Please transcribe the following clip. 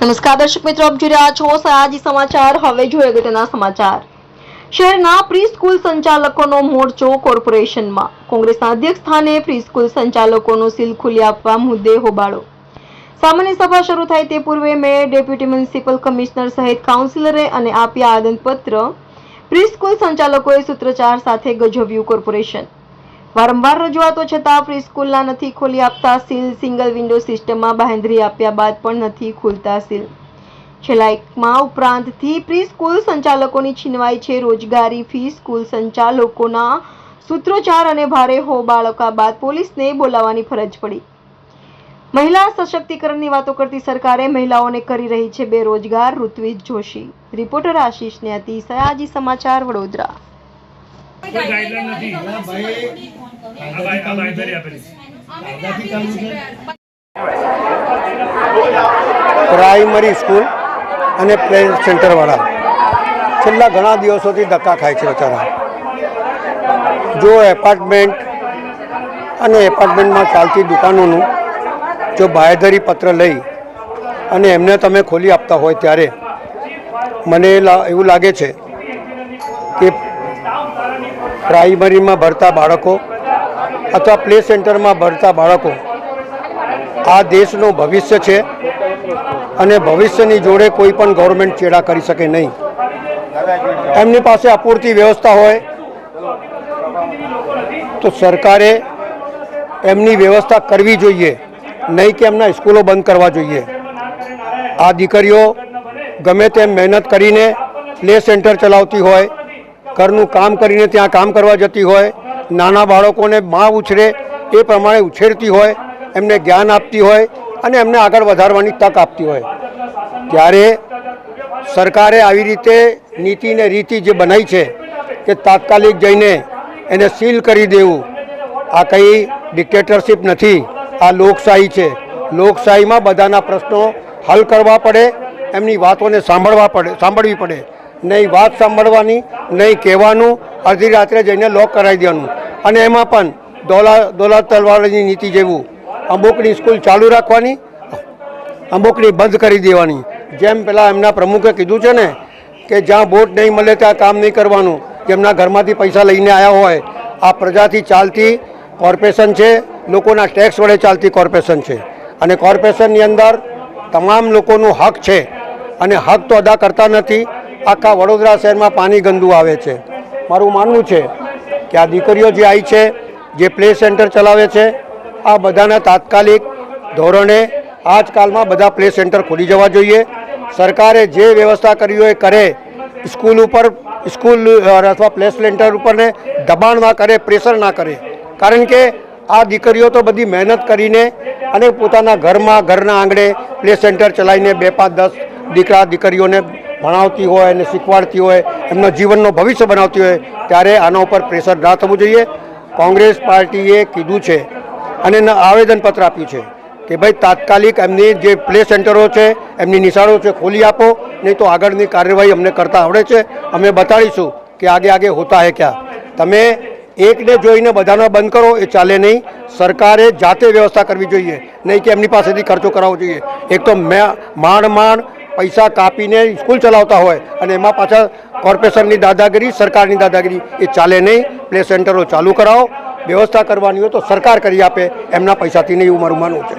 નમસ્કાર દર્શક મિત્રો, આપ જોઈ રહ્યા છો સયાજી સમાચાર। હવે જોઈએ અગત્યના સમાચાર। શહેરના પ્રી સ્કૂલ સંચાલકોનો મોરચો કોર્પોરેશનમાં। કોંગ્રેસના અધ્યક્ષ સ્થાને પ્રી સ્કૂલ સંચાલકોનો સીલ ખુલ્લી આપવા મુદ્દે હોબાળો। સામાન્ય સભા શરૂ થાય તે પૂર્વે મેયર, ડેપ્યુટી મ્યુનિસિપલ કમિશનર સહિત કાઉન્સિલરે અને આપ્યા આવેદનપત્ર। પ્રી સ્કૂલ સંચાલકોએ સૂત્રોચ્ચાર સાથે ગજવ્યું કોર્પોરેશન। વારંવાર રજૂઆતો છતાં પ્રી સ્કૂલના નથી ખોલી આપતા સીલ। સિંગલ વિન્ડો સિસ્ટમમાં બાંહેધરી આપ્યા બાદ પણ નથી ખુલતા સીલ। છેલ્લા એકમાં ઉપરાંતથી પ્રી સ્કૂલ સંચાલકોની છીનવાઈ છે રોજગારી। ફી સ્કૂલ સંચાલકોના સૂત્રોચ્ચાર અને ભારે હોબાળકા બાદ પોલીસને બોલાવવાની ફરજ પડી। મહિલા સશક્તિકરણની વાતો કરતી સરકારે મહિલાઓને કરી રહી છે બેરોજગાર। ઋત્વિજ જોશી, રિપોર્ટર આશીષ ન્યાતી, સયાજી સમાચાર, વડોદરા। પ્રાઇમરી સ્કૂલ અને પ્લે સેન્ટરવાળા છેલ્લા ઘણા દિવસોથી ધક્કા ખાય છે બચારા। જો એપાર્ટમેન્ટ અને એપાર્ટમેન્ટમાં ચાલતી દુકાનોનું જો બાંહેધરી પત્ર લઈ અને એમને તમે ખોલી આપતા હોય ત્યારે મને એવું લાગે છે કે પ્રાઇમરીમાં ભણતા બાળકો અથવા પ્લે સેન્ટરમાં ભણતા બાળકો આ દેશનું ભવિષ્ય છે અને ભવિષ્યની જોડે કોઈ પણ ગવર્મેન્ટ ચેડા કરી શકે નહીં। એમની પાસે અપૂરતી વ્યવસ્થા હોય તો સરકારે એમની વ્યવસ્થા કરવી જોઈએ, નહીં કે એમના સ્કૂલો બંધ કરવા જોઈએ। આ દીકરીઓ ગમે તેમ મહેનત કરીને પ્લે સેન્ટર ચલાવતી હોય, ઘરનું કામ કરીને ત્યાં કામ કરવા જતી હોય, નાના બાળકોને મા ઉછરે એ પ્રમાણે ઉછેરતી હોય, એમને જ્ઞાન આપતી હોય અને એમને આગળ વધારવાની તક આપતી હોય। ત્યારે સરકારે આવી રીતે નીતિ ને રીતિ જે બનાવી છે કે તાત્કાલિક જઈને એને સીલ કરી દેવું, આ કંઈ ડિક્ટેટરશીપ નથી, આ લોકશાહી છે। લોકશાહીમાં બધાના પ્રશ્નો હલ કરવા પડે, એમની વાતોને સાંભળવી પડે। નહીં વાત સાંભળવાની, નહીં કહેવાનું, અડધી રાત્રે જઈને લોક કરાવી દેવાનું। અને એમાં પણ દોલત તલવારની નીતિ જેવું અમુકની સ્કૂલ ચાલુ રાખવાની, અમુકની બંધ કરી દેવાની। જેમ પેલા એમના પ્રમુખે કીધું છે ને કે જ્યાં વોટ નહીં મળે ત્યાં કામ નહીં કરવાનું, જેમના ઘરમાંથી પૈસા લઈને આવ્યા હોય। આ પ્રજાથી ચાલતી કોર્પોરેશન છે, લોકોના ટેક્સ વડે ચાલતી કોર્પોરેશન છે અને કોર્પોરેશનની અંદર તમામ લોકોનું હક છે અને હક તો અદા કરતા નથી। આખા વડોદરા શહેરમાં પાણી ગંદુ આવે છે। મારું માનવું છે કે આ દીકરીઓ જે આવી છે, જે પ્લે સેન્ટર ચલાવે છે, આ બધાના તાત્કાલિક ધોરણે આજકાલમાં બધા પ્લે સેન્ટર ખોલી જવા જોઈએ। સરકારે જે વ્યવસ્થા કરી હોય એ કરે, સ્કૂલ ઉપર સ્કૂલ અથવા પ્લે સેન્ટર ઉપરને દબાણ ના કરે, પ્રેશર ના કરે। કારણ કે આ દીકરીઓ તો બધી મહેનત કરીને અને પોતાના ઘરના આંગણે પ્લે સેન્ટર ચલાવીને 2, 5, 10 દીકરા દીકરીઓને ભણાવતી હોય અને શીખવાડતી હોય, એમના જીવનનો ભવિષ્ય બનાવતી હોય, ત્યારે આના ઉપર પ્રેશર ના થવું જોઈએ। કોંગ્રેસ પાર્ટીએ કીધું છે અને આવેદનપત્ર આપ્યું છે કે ભાઈ તાત્કાલિક એમની જે પ્લે સેન્ટરો છે, એમની નિશાળો છે, ખોલી આપો, નહીં તો આગળની કાર્યવાહી અમને કરતા આવડે છે, અમે બતાડીશું કે આગે હોતા હે ક્યાં। તમે એકને જોઈને બધાનો બંધ કરો એ ચાલે નહીં। સરકારે જાતે વ્યવસ્થા કરવી જોઈએ, નહીં કે એમની પાસેથી ખર્ચો કરાવવો જોઈએ। એક તો માંડ પૈસા કાપીને સ્કૂલ ચલાવતા હોય અને એમાં પાછા કોર્પોરેશનની દાદાગીરી, સરકારની દાદાગીરી, એ ચાલે નહીં। પ્લે સેન્ટરો ચાલુ કરાવો, વ્યવસ્થા કરવાની હોય તો સરકાર કરી આપે, એમના પૈસાથી નહીં, એવું મારું માનવું છે।